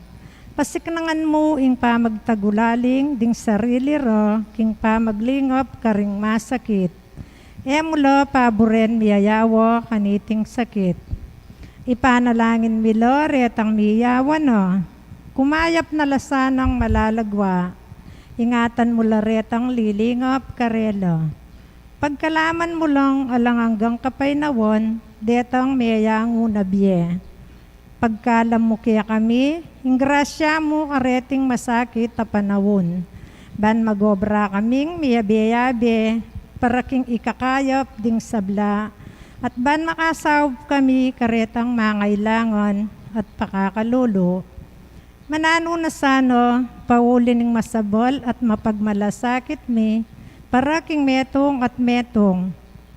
Pasiknangan mo ing pamagtagulaling, ding sarili ro, king pamaglingap karing masakit. Emulo paboren miyayawa kaniting sakit. Ipanalangin mi lo retang miyawa no. Kumayap na lasanang malalagwa. Ingatan mo laretang lilingap karelo. Pagkalaman mo lang alang hanggang kapaynawon, detang mayang unabye. Pagkalam mo kaya kami, ingrasya mo kareting masakit a panawon. Ban magobra kaming miyabe-yabe, para king ikakayap ding sabla. At ban makasawb kami karetang mangailangan at pakakalulo. Manano na sano, paulin ng masabol at mapagmalasakit mi, para king metong at metong,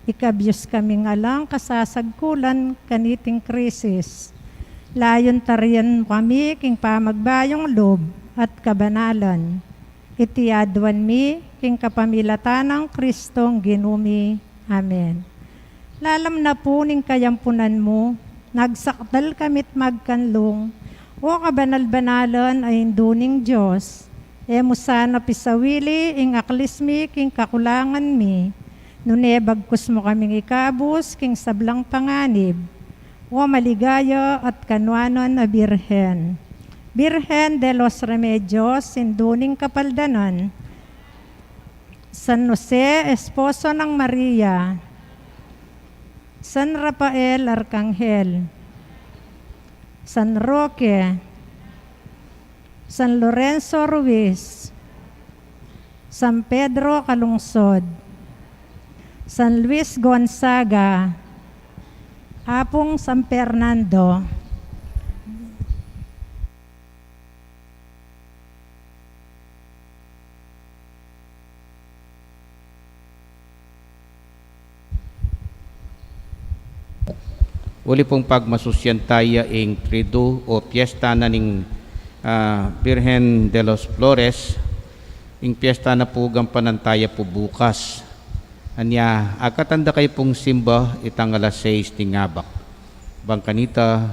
ikabyos kaming alang kasasagkulan kaniting krisis. Layon tarian kami king pamagbayong lob at kabanalan. Itiadwan mi king kapamilatan ng Kristong ginumi. Amen. Lalam na po ning kayampunan mo, nagsakdal kamit magkanlong, o kabanal-banalan ay induning Diyos, musana pisawili ing aklismi king kakulangan mi, nunebagkus mo kaming ikabus king sablang panganib, o maligaya at kanwanon na Birhen. Birhen de los Remedios, induning kapaldanan, San Jose, esposo ng Maria, San Rafael Arcangel, San Roque, San Lorenzo Ruiz, San Pedro Calungsod, San Luis Gonzaga, Apong San Fernando, Uli pong pagmasusyan tayo ing trido o piyesta na ning Virgen de los Flores. Ing piyesta na po gampanantaya po bukas. Anya, akatanda kayo pong simba itang alas 6 tingabak. Bang kanita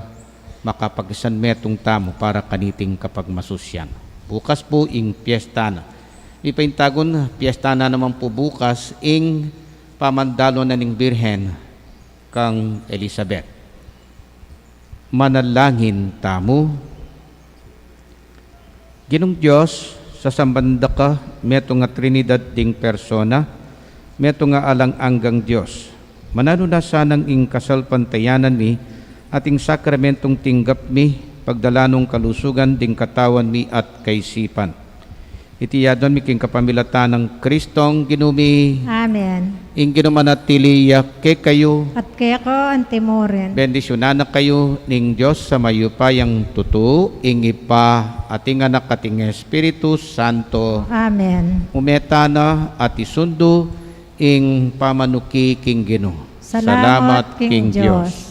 makapagisan metong tamo para kaniting kapag masusyan. Bukas po ing piyesta na. Ipaintagon, piyesta na naman po bukas ing pamandalo na ning Birhen kang Elizabeth. Manalangin tamo. Ginong Diyos, sa sambanda ka, meto nga Trinidad ding persona, meto nga alang-anggang Diyos. Manano na sanang ing kasalpantayanan mi, ating sakramentong tinggap mi, pagdalanong kalusugan ding katawan mi at kaisipan. Iti yadon mi king kapamilatan ng Kristong ginumi, Amen. ing ginumanatiliya ke kayo, At kaya ko antimorin. bendisyonan na kayo ning Diyos sa mayupayang tutu, ing ipa ating anak ating Espiritu Santo. Amen. Umeta na at isundo ing pamanuki king Ginoo. Salamat, King Diyos.